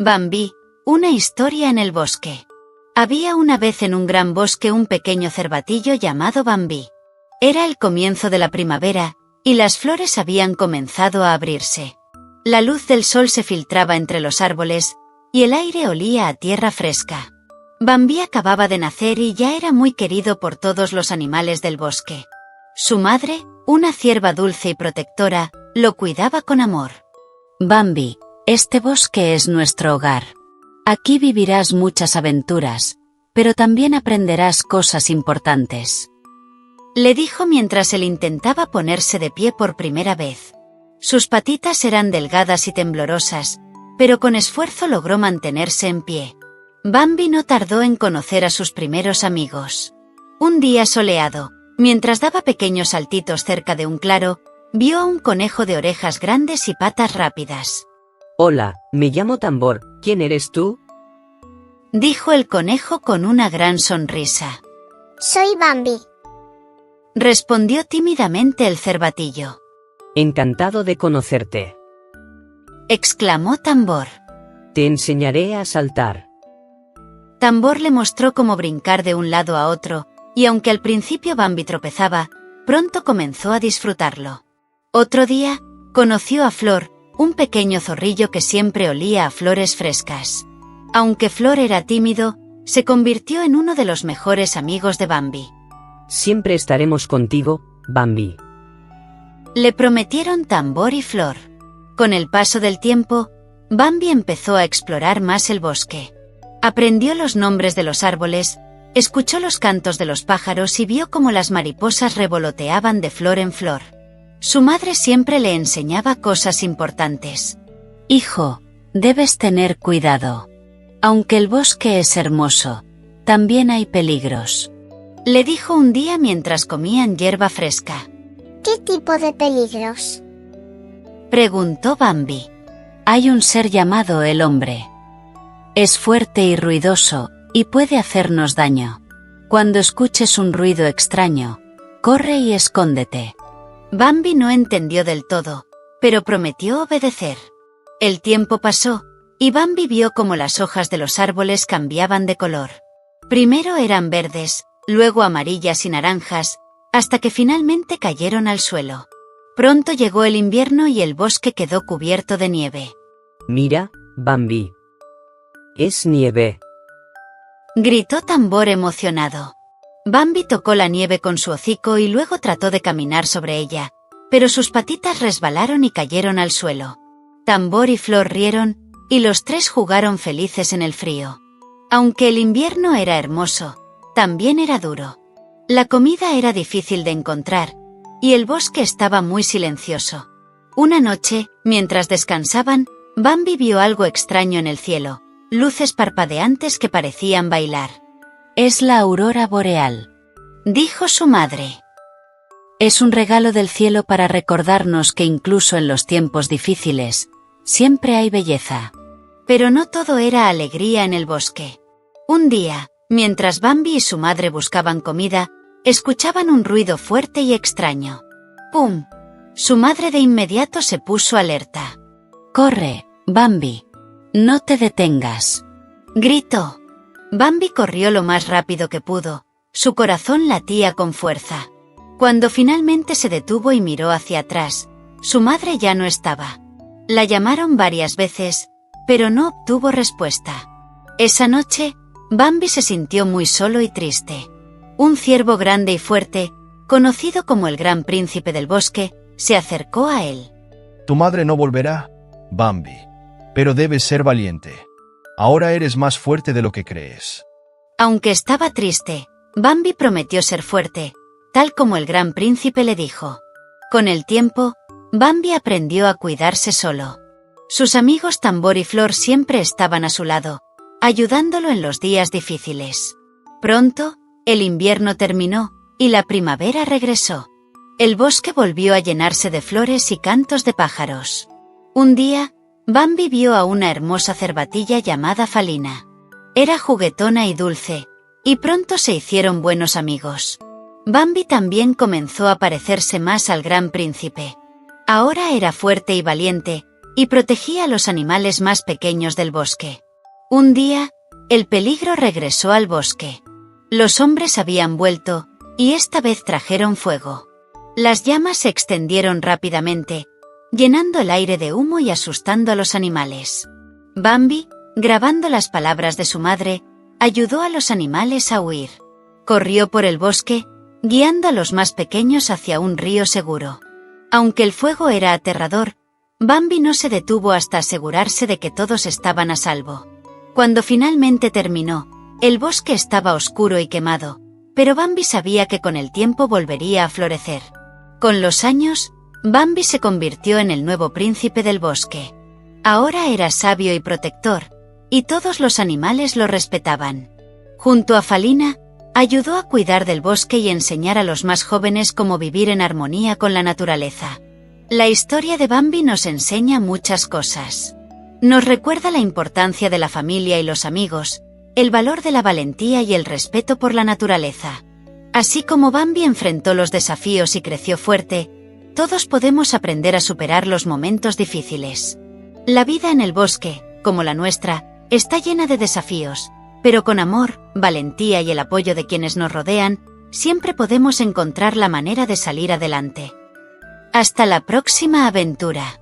Bambi, una historia en el bosque. Había una vez en un gran bosque un pequeño cervatillo llamado Bambi. Era el comienzo de la primavera, y las flores habían comenzado a abrirse. La luz del sol se filtraba entre los árboles, y el aire olía a tierra fresca. Bambi acababa de nacer y ya era muy querido por todos los animales del bosque. Su madre, una cierva dulce y protectora, lo cuidaba con amor. Bambi, este bosque es nuestro hogar. Aquí vivirás muchas aventuras, pero también aprenderás cosas importantes. Le dijo mientras él intentaba ponerse de pie por primera vez. Sus patitas eran delgadas y temblorosas, pero con esfuerzo logró mantenerse en pie. Bambi no tardó en conocer a sus primeros amigos. Un día soleado, mientras daba pequeños saltitos cerca de un claro, vio a un conejo de orejas grandes y patas rápidas. Hola, me llamo Tambor, ¿quién eres tú? Dijo el conejo con una gran sonrisa. Soy Bambi. Respondió tímidamente el cervatillo. Encantado de conocerte. Exclamó Tambor. Te enseñaré a saltar. Tambor le mostró cómo brincar de un lado a otro, y aunque al principio Bambi tropezaba, pronto comenzó a disfrutarlo. Otro día, conoció a Flor, un pequeño zorrillo que siempre olía a flores frescas. Aunque Flor era tímido, se convirtió en uno de los mejores amigos de Bambi. Siempre estaremos contigo, Bambi. Le prometieron Tambor y Flor. Con el paso del tiempo, Bambi empezó a explorar más el bosque. Aprendió los nombres de los árboles, escuchó los cantos de los pájaros y vio cómo las mariposas revoloteaban de flor en flor. Su madre siempre le enseñaba cosas importantes. Hijo, debes tener cuidado. Aunque el bosque es hermoso, también hay peligros. Le dijo un día mientras comían hierba fresca. ¿Qué tipo de peligros? Preguntó Bambi. Hay un ser llamado el hombre. Es fuerte y ruidoso, y puede hacernos daño. Cuando escuches un ruido extraño, corre y escóndete. Bambi no entendió del todo, pero prometió obedecer. El tiempo pasó, y Bambi vio cómo las hojas de los árboles cambiaban de color. Primero eran verdes, luego amarillas y naranjas, hasta que finalmente cayeron al suelo. Pronto llegó el invierno y el bosque quedó cubierto de nieve. Mira, Bambi. Es nieve. Gritó Tambor emocionado. Bambi tocó la nieve con su hocico y luego trató de caminar sobre ella, pero sus patitas resbalaron y cayeron al suelo. Tambor y Flor rieron, y los tres jugaron felices en el frío. Aunque el invierno era hermoso, también era duro. La comida era difícil de encontrar, y el bosque estaba muy silencioso. Una noche, mientras descansaban, Bambi vio algo extraño en el cielo, luces parpadeantes que parecían bailar. Es la aurora boreal, dijo su madre. Es un regalo del cielo para recordarnos que incluso en los tiempos difíciles, siempre hay belleza. Pero no todo era alegría en el bosque. Un día, mientras Bambi y su madre buscaban comida, escuchaban un ruido fuerte y extraño. ¡Pum! Su madre de inmediato se puso alerta. Corre, Bambi. No te detengas. Gritó. Bambi corrió lo más rápido que pudo, su corazón latía con fuerza. Cuando finalmente se detuvo y miró hacia atrás, su madre ya no estaba. La llamaron varias veces, pero no obtuvo respuesta. Esa noche, Bambi se sintió muy solo y triste. Un ciervo grande y fuerte, conocido como el Gran Príncipe del Bosque, se acercó a él. Tu madre no volverá, Bambi, pero debes ser valiente. Ahora eres más fuerte de lo que crees. Aunque estaba triste, Bambi prometió ser fuerte, tal como el Gran Príncipe le dijo. Con el tiempo, Bambi aprendió a cuidarse solo. Sus amigos Tambor y Flor siempre estaban a su lado, ayudándolo en los días difíciles. Pronto, el invierno terminó, y la primavera regresó. El bosque volvió a llenarse de flores y cantos de pájaros. Un día, Bambi vio a una hermosa cervatilla llamada Falina. Era juguetona y dulce, y pronto se hicieron buenos amigos. Bambi también comenzó a parecerse más al Gran Príncipe. Ahora era fuerte y valiente, y protegía a los animales más pequeños del bosque. Un día, el peligro regresó al bosque. Los hombres habían vuelto, y esta vez trajeron fuego. Las llamas se extendieron rápidamente, llenando el aire de humo y asustando a los animales. Bambi, grabando las palabras de su madre, ayudó a los animales a huir. Corrió por el bosque, guiando a los más pequeños hacia un río seguro. Aunque el fuego era aterrador, Bambi no se detuvo hasta asegurarse de que todos estaban a salvo. Cuando finalmente terminó, el bosque estaba oscuro y quemado, pero Bambi sabía que con el tiempo volvería a florecer. Con los años, Bambi se convirtió en el nuevo príncipe del bosque. Ahora era sabio y protector, y todos los animales lo respetaban. Junto a Falina, ayudó a cuidar del bosque y enseñar a los más jóvenes cómo vivir en armonía con la naturaleza. La historia de Bambi nos enseña muchas cosas. Nos recuerda la importancia de la familia y los amigos, el valor de la valentía y el respeto por la naturaleza. Así como Bambi enfrentó los desafíos y creció fuerte, todos podemos aprender a superar los momentos difíciles. La vida en el bosque, como la nuestra, está llena de desafíos, pero con amor, valentía y el apoyo de quienes nos rodean, siempre podemos encontrar la manera de salir adelante. Hasta la próxima aventura.